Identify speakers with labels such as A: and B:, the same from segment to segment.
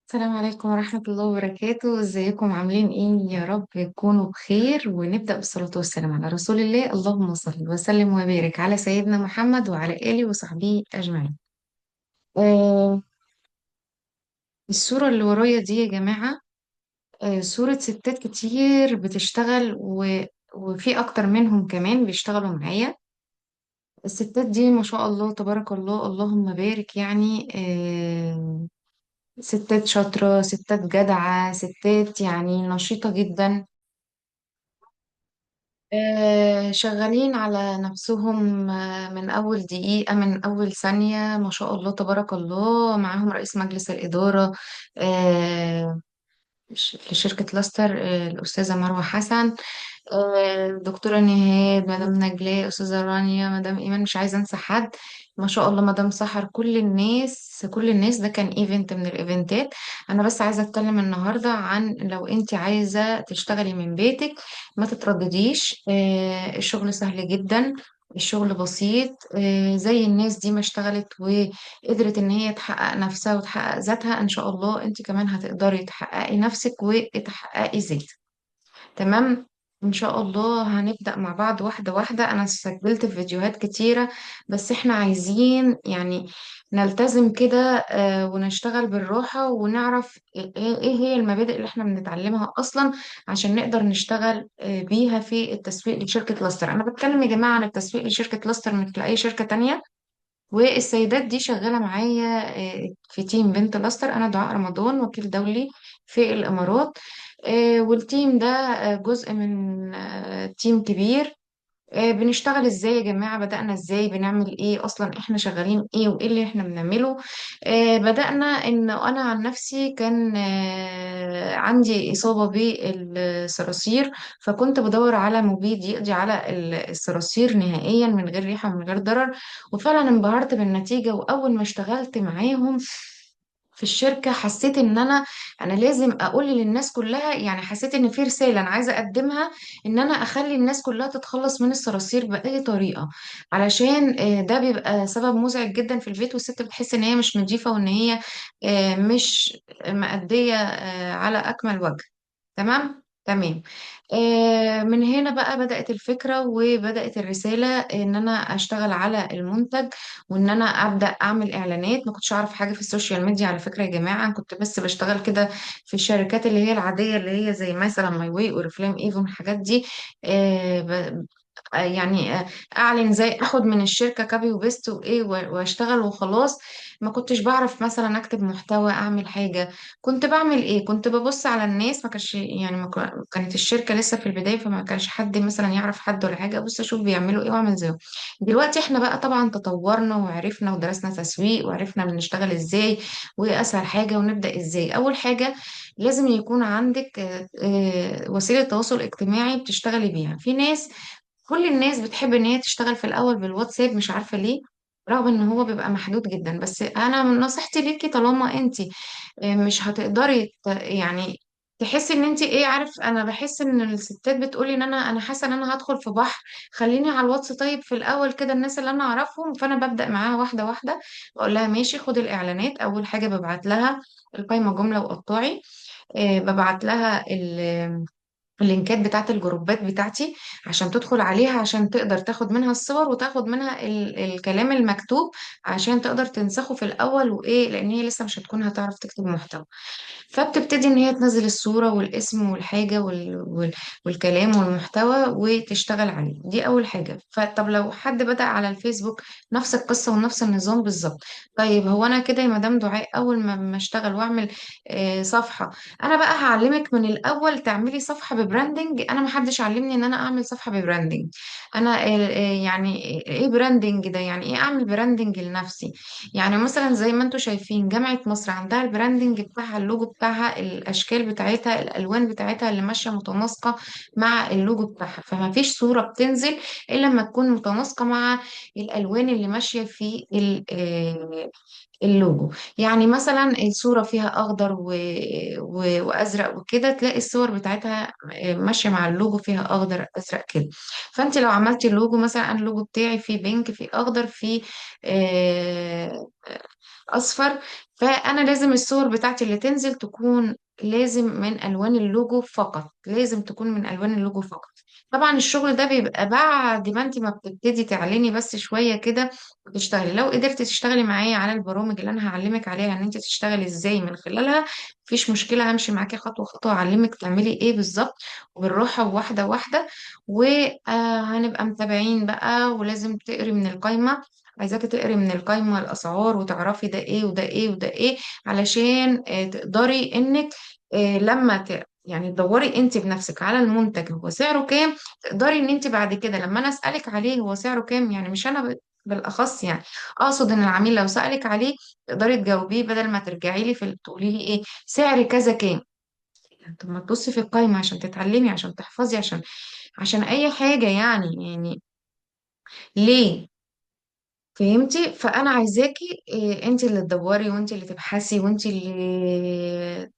A: السلام عليكم ورحمة الله وبركاته. ازيكم عاملين ايه؟ يا رب تكونوا بخير، ونبدأ بالصلاة والسلام على رسول الله. اللهم صل وسلم وبارك على سيدنا محمد وعلى آله وصحبه أجمعين. آه الصورة اللي ورايا دي يا جماعة، صورة ستات كتير بتشتغل وفي أكتر منهم كمان بيشتغلوا معايا. الستات دي ما شاء الله تبارك الله اللهم بارك، يعني ستات شاطرة، ستات جدعة، ستات يعني نشيطة جدا. شغالين على نفسهم، من أول دقيقة، من أول ثانية، ما شاء الله تبارك الله. معاهم رئيس مجلس الإدارة آه، لشركة لاستر، الأستاذة مروة حسن، دكتورة نهاد، مدام نجلاء، أستاذة رانيا، مدام إيمان، مش عايزة أنسى حد. ما شاء الله مدام سحر، كل الناس كل الناس. ده كان ايفنت من الايفنتات. انا بس عايزه اتكلم النهارده عن لو انت عايزه تشتغلي من بيتك، ما تتردديش. الشغل سهل جدا، الشغل بسيط. زي الناس دي ما اشتغلت وقدرت ان هي تحقق نفسها وتحقق ذاتها، ان شاء الله انت كمان هتقدري تحققي نفسك وتحققي ذاتك. تمام. ان شاء الله هنبدأ مع بعض واحدة واحدة. انا سجلت فيديوهات كتيرة، بس احنا عايزين يعني نلتزم كده، ونشتغل بالراحة ونعرف إيه هي المبادئ اللي احنا بنتعلمها اصلا عشان نقدر نشتغل بيها في التسويق لشركة لاستر. انا بتكلم يا جماعة عن التسويق لشركة لاستر مثل اي شركة تانية. والسيدات دي شغالة معايا في تيم بنت لاستر. أنا دعاء رمضان، وكيل دولي في الإمارات. والتيم ده جزء من تيم كبير. بنشتغل ازاي يا جماعة؟ بدأنا ازاي؟ بنعمل ايه اصلا؟ احنا شغالين ايه وايه اللي احنا بنعمله؟ بدأنا ان انا عن نفسي كان عندي اصابة بالصراصير، فكنت بدور على مبيد يقضي على الصراصير نهائيا من غير ريحة ومن غير ضرر. وفعلا انبهرت بالنتيجة، واول ما اشتغلت معاهم في الشركة حسيت ان انا لازم اقول للناس كلها. يعني حسيت ان في رسالة انا عايزة اقدمها، ان انا اخلي الناس كلها تتخلص من الصراصير بأي طريقة. علشان ده بيبقى سبب مزعج جدا في البيت، والست بتحس ان هي مش نظيفة، وان هي مش مأدية على اكمل وجه. تمام تمام. من هنا بقى بدأت الفكرة وبدأت الرسالة ان انا اشتغل على المنتج، وان انا ابدأ اعمل اعلانات. ما كنتش اعرف حاجة في السوشيال ميديا على فكرة يا جماعة، كنت بس بشتغل كده في الشركات اللي هي العادية، اللي هي زي مثلا ماي واي اوريفلام ايفون الحاجات دي. آه، ب- يعني اعلن زي اخد من الشركه كابي وبيست وايه واشتغل وخلاص. ما كنتش بعرف مثلا اكتب محتوى، اعمل حاجه. كنت بعمل ايه؟ كنت ببص على الناس. ما كانش يعني كانت الشركه لسه في البدايه، فما كانش حد مثلا يعرف حد ولا حاجه. بص اشوف بيعملوا ايه واعمل زيهم. دلوقتي احنا بقى طبعا تطورنا وعرفنا ودرسنا تسويق وعرفنا بنشتغل ازاي، وايه اسهل حاجه ونبدا ازاي. اول حاجه لازم يكون عندك وسيله تواصل اجتماعي بتشتغلي بيها. في ناس، كل الناس بتحب ان هي تشتغل في الاول بالواتساب، مش عارفه ليه، رغم ان هو بيبقى محدود جدا. بس انا من نصيحتي ليكي، طالما انت مش هتقدري يعني تحسي ان انت ايه، عارف، انا بحس ان الستات بتقولي ان انا حاسه ان انا هدخل في بحر، خليني على الواتس طيب في الاول كده الناس اللي انا اعرفهم. فانا ببدا معاها واحده واحده، بقول لها ماشي خد الاعلانات. اول حاجه ببعت لها القايمه جمله وقطاعي، ببعت لها اللينكات بتاعت الجروبات بتاعتي عشان تدخل عليها، عشان تقدر تاخد منها الصور وتاخد منها الكلام المكتوب، عشان تقدر تنسخه في الأول وإيه، لأن هي لسه مش هتكون هتعرف تكتب محتوى. فبتبتدي ان هي تنزل الصورة والاسم والحاجة والكلام والمحتوى وتشتغل عليه. دي اول حاجة. فطب لو حد بدأ على الفيسبوك، نفس القصة ونفس النظام بالظبط. طيب هو انا كده يا مدام دعاء، اول ما اشتغل واعمل صفحة، انا بقى هعلمك من الاول تعملي صفحة ببراندنج. انا ما حدش علمني ان انا اعمل صفحة ببراندنج. انا يعني ايه براندنج ده؟ يعني ايه اعمل براندنج لنفسي؟ يعني مثلا زي ما انتم شايفين جامعة مصر عندها البراندنج بتاعها، اللوجو بتاعها، الأشكال بتاعتها، الألوان بتاعتها اللي ماشية متناسقة مع اللوجو بتاعها. فما فيش صورة بتنزل إلا لما تكون متناسقة مع الألوان اللي ماشية في اللوجو. يعني مثلا الصورة فيها أخضر وأزرق وكده، تلاقي الصور بتاعتها ماشية مع اللوجو فيها أخضر أزرق كده. فأنت لو عملتي اللوجو مثلا، أنا اللوجو بتاعي فيه بينك، فيه أخضر، فيه اصفر. فانا لازم الصور بتاعتي اللي تنزل تكون لازم من الوان اللوجو فقط، لازم تكون من الوان اللوجو فقط. طبعا الشغل ده بيبقى بعد ما انت ما بتبتدي تعلني بس شويه كده وتشتغلي. لو قدرتي تشتغلي معايا على البرامج اللي انا هعلمك عليها ان انت تشتغلي ازاي من خلالها، مفيش مشكله، همشي معاكي خطوه خطوه اعلمك تعملي ايه بالظبط، وبالراحه وواحده واحده. وهنبقى متابعين بقى، ولازم تقري من القايمه. عايزاكي تقري من القايمة الأسعار وتعرفي ده ايه وده ايه وده ايه، علشان تقدري انك لما يعني تدوري انت بنفسك على المنتج هو سعره كام، تقدري ان انت بعد كده لما انا اسألك عليه هو سعره كام، يعني مش انا بالاخص يعني، اقصد ان العميل لو سألك عليه تقدري تجاوبيه بدل ما ترجعي لي في تقولي لي ايه سعر كذا كام. طب ما تبصي في القايمة عشان تتعلمي، عشان تحفظي، عشان اي حاجة يعني ليه؟ فهمتي؟ فانا عايزاكي انت اللي تدوري وانت اللي تبحثي وانت اللي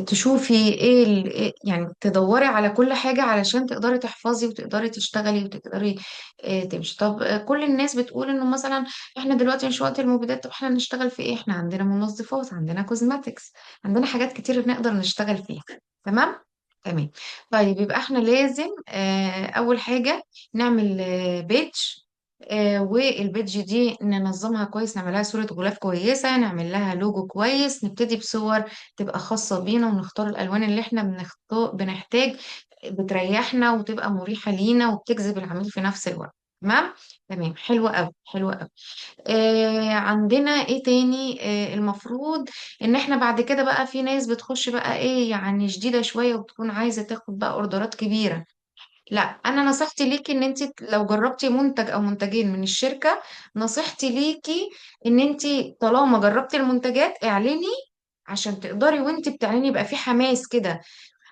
A: تشوفي ايه يعني تدوري على كل حاجة علشان تقدري تحفظي وتقدري تشتغلي وتقدري تمشي. طب كل الناس بتقول انه مثلا احنا دلوقتي مش وقت المبيدات، طب احنا نشتغل في ايه؟ احنا عندنا منظفات، عندنا كوزماتكس، عندنا حاجات كتير نقدر نشتغل فيها. تمام. تمام. طيب يبقى احنا لازم اول حاجة نعمل بيج، والبيج دي ننظمها كويس، نعمل لها صورة غلاف كويسة، نعمل لها لوجو كويس، نبتدي بصور تبقى خاصة بينا، ونختار الألوان اللي احنا بنحتاج بتريحنا وتبقى مريحة لينا وبتجذب العميل في نفس الوقت. تمام. تمام. حلوة أوي، حلوة أوي. عندنا ايه تاني؟ المفروض ان احنا بعد كده بقى في ناس بتخش بقى ايه يعني جديدة شوية وبتكون عايزة تاخد بقى اوردرات كبيرة. لا، انا نصيحتي ليكي ان انت لو جربتي منتج او منتجين من الشركة، نصيحتي ليكي ان انت طالما جربتي المنتجات اعلني، عشان تقدري وانت بتعلني يبقى في حماس كده.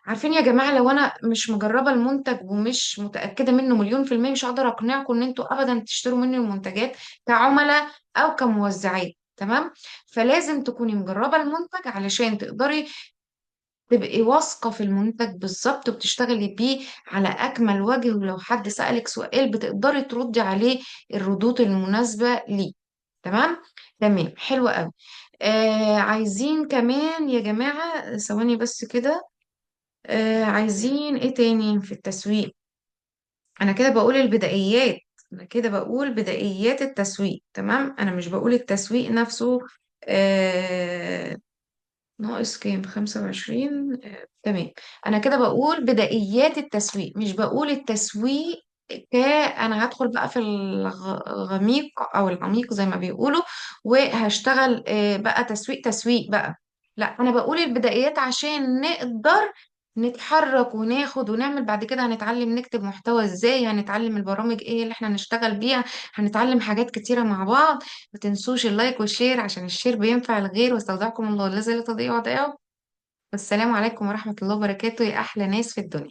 A: عارفين يا جماعة، لو انا مش مجربة المنتج ومش متأكدة منه مليون في المية، مش هقدر اقنعكم ان انتوا ابدا تشتروا مني المنتجات كعملاء او كموزعين. تمام. فلازم تكوني مجربة المنتج علشان تقدري تبقي واثقة في المنتج بالظبط وبتشتغلي بيه على أكمل وجه، ولو حد سألك سؤال بتقدري تردي عليه الردود المناسبة ليه. تمام. تمام. حلو قوي. عايزين كمان يا جماعة ثواني بس كده. عايزين ايه تاني في التسويق؟ انا كده بقول البدائيات، انا كده بقول بدائيات التسويق. تمام. انا مش بقول التسويق نفسه. آه ناقص كام؟ 25. تمام. أنا كده بقول بدائيات التسويق، مش بقول التسويق أنا هدخل بقى في الغميق أو العميق زي ما بيقولوا، وهشتغل بقى تسويق بقى. لا، أنا بقول البدائيات عشان نقدر نتحرك وناخد ونعمل. بعد كده هنتعلم نكتب محتوى ازاي، هنتعلم البرامج ايه اللي احنا نشتغل بيها، هنتعلم حاجات كتيرة مع بعض. ما تنسوش اللايك والشير عشان الشير بينفع الغير، واستودعكم الله الذي لا تضيع ودائعه. والسلام عليكم ورحمة الله وبركاته يا أحلى ناس في الدنيا.